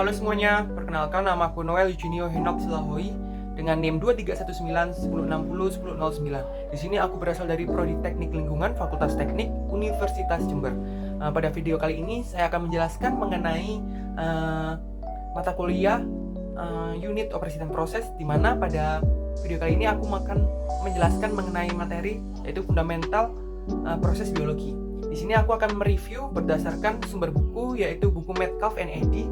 Halo semuanya, perkenalkan nama aku Noel Eugenio Henok Silahoi dengan NIM 231910601009. Di sini aku berasal dari Prodi Teknik Lingkungan Fakultas Teknik Universitas Jember. Pada video kali ini saya akan menjelaskan mengenai mata kuliah unit operasi dan proses, di mana pada video kali ini aku akan menjelaskan mengenai materi yaitu fundamental proses biologi. Di sini aku akan mereview berdasarkan sumber buku yaitu buku Metcalfe and Eddy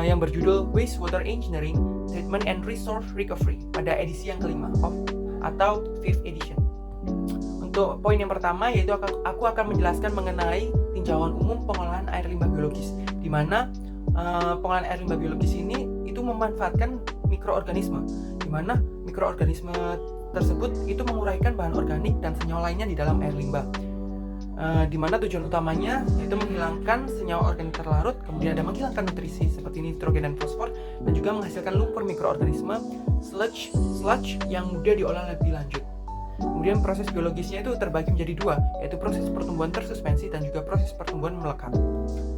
yang berjudul Wastewater Engineering, Treatment and Resource Recovery pada edisi yang kelima atau 5th edition. Untuk poin yang pertama yaitu aku akan menjelaskan mengenai tinjauan umum pengolahan air limbah biologis, di mana pengolahan air limbah biologis ini itu memanfaatkan mikroorganisme, di mana mikroorganisme tersebut itu menguraikan bahan organik dan senyawa lainnya di dalam air limbah. Di mana tujuan utamanya yaitu menghilangkan senyawa organik terlarut, kemudian ada menghilangkan nutrisi seperti nitrogen dan fosfor, dan juga menghasilkan lumpur mikroorganisme sludge yang mudah diolah lebih lanjut. Kemudian proses biologisnya itu terbagi menjadi dua, yaitu proses pertumbuhan tersuspensi dan juga proses pertumbuhan melekat.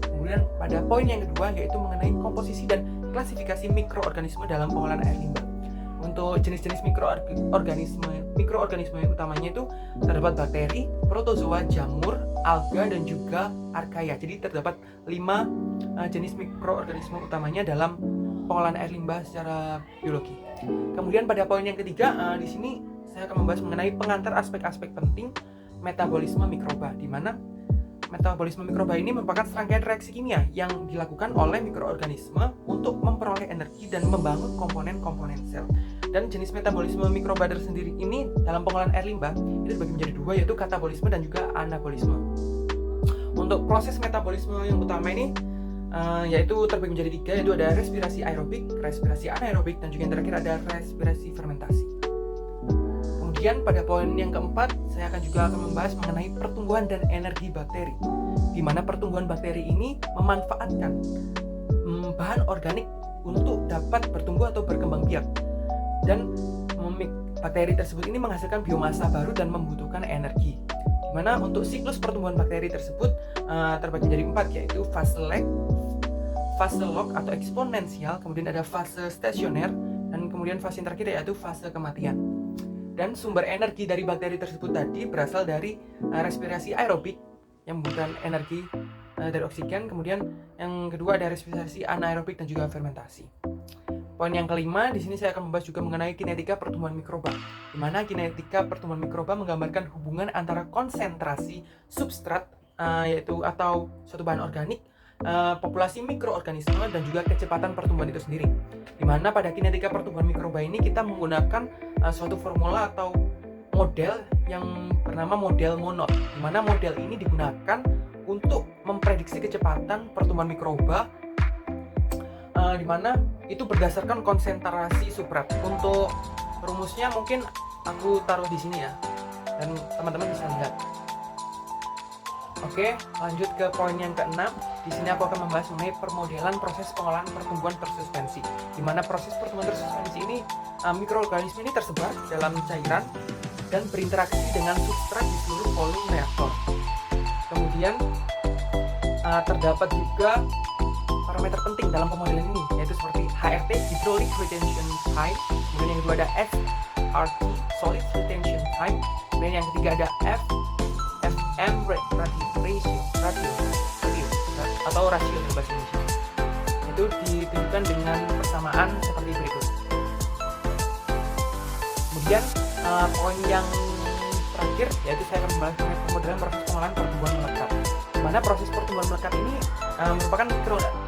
Kemudian pada poin yang kedua yaitu mengenai komposisi dan klasifikasi mikroorganisme dalam pengolahan air limbah. Untuk jenis-jenis mikroorganisme utamanya itu terdapat bakteri, protozoa, jamur, alga, dan juga archaea. Jadi terdapat 5 jenis mikroorganisme utamanya dalam pengolahan air limbah secara biologi. Kemudian pada poin yang ketiga, di sini saya akan membahas mengenai pengantar aspek-aspek penting metabolisme mikroba, di mana metabolisme mikroba ini merupakan serangkaian reaksi kimia yang dilakukan oleh mikroorganisme untuk memperoleh energi dan membangun komponen-komponen sel. Dan jenis metabolisme mikroba tersendiri ini dalam pengolahan air limbah itu dibagi menjadi dua, yaitu katabolisme dan juga anabolisme. Untuk proses metabolisme yang utama ini yaitu terbagi menjadi 3, yaitu ada respirasi aerobik, respirasi anaerobik, dan juga yang terakhir ada respirasi fermentasi. Kemudian pada poin yang keempat, saya juga akan membahas mengenai pertumbuhan dan energi bakteri, di mana pertumbuhan bakteri ini memanfaatkan bahan organik untuk dapat bertumbuh atau berkembang biak, dan bakteri tersebut ini menghasilkan biomasa baru dan membutuhkan energi. Di mana untuk siklus pertumbuhan bakteri tersebut terbagi menjadi 4, yaitu fase log atau eksponensial, kemudian ada fase stasioner, dan kemudian fase yang terakhir yaitu fase kematian. Dan sumber energi dari bakteri tersebut tadi berasal dari respirasi aerobik yang membutuhkan energi dari oksigen, kemudian yang kedua ada respirasi anaerobik dan juga fermentasi. Poin yang kelima, di sini saya akan membahas juga mengenai kinetika pertumbuhan mikroba, di mana kinetika pertumbuhan mikroba menggambarkan hubungan antara konsentrasi substrat yaitu atau suatu bahan organik, populasi mikroorganisme, dan juga kecepatan pertumbuhan itu sendiri. Di mana pada kinetika pertumbuhan mikroba ini kita menggunakan suatu formula atau model yang bernama model Monod, di mana model ini digunakan untuk memprediksi kecepatan pertumbuhan mikroba, di mana itu berdasarkan konsentrasi substrat. Untuk rumusnya mungkin aku taruh di sini ya, dan teman-teman bisa lihat. Oke, lanjut ke poin yang ke-6. Di sini aku akan membahas mengenai permodelan proses pengolahan pertumbuhan tersuspensi, di mana proses pertumbuhan tersuspensi ini mikroorganisme ini tersebar dalam cairan dan berinteraksi dengan substrat di seluruh volume reaktor. Kemudian terdapat juga parameter penting dalam pemodelan ini, yaitu seperti HRT, Hydraulic Retention Time, kemudian yang kedua ada SRT, Solid Retention Time, kemudian yang ketiga ada FM ratio atau rasio dalam bahasa Indonesia. Itu ditunjukkan dengan persamaan seperti berikut. Kemudian poin yang terakhir yaitu saya akan membahas mengenai pemodelan proses pengolahan pertumbuhan melekat, di mana proses pertumbuhan melekat ini merupakan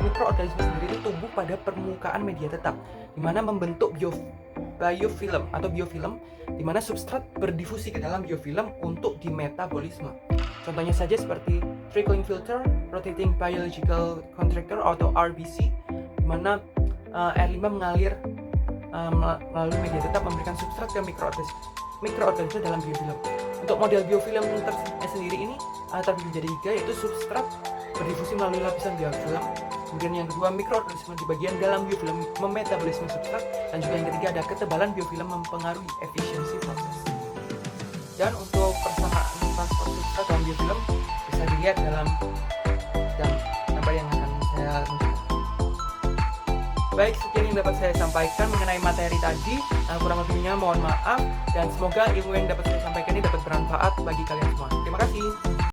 mikroorganisme sendiri itu tumbuh pada permukaan media tetap, di mana membentuk biofilm, di mana substrat berdifusi ke dalam biofilm untuk dimetabolisme. Contohnya saja seperti trickling filter, rotating biological contractor atau RBC, di mana air limbah mengalir melalui media tetap memberikan substrat ke mikroorganisme dalam biofilm. Untuk model biofilm sendiri ini terbagi menjadi 3, yaitu substrat berdifusi melalui lapisan biofilm, kemudian yang kedua mikroorganisme di bagian dalam biofilm memetabolisme substrat, dan juga yang ketiga ada ketebalan biofilm mempengaruhi efisiensi proses. Dan untuk persamaan transfer substrat dalam biofilm bisa dilihat dalam gambar yang akan saya tunjukkan. Baik, sekian yang dapat saya sampaikan mengenai materi tadi. Kurang lebihnya mohon maaf, dan semoga ilmu yang dapat saya sampaikan ini dapat bermanfaat bagi kalian semua.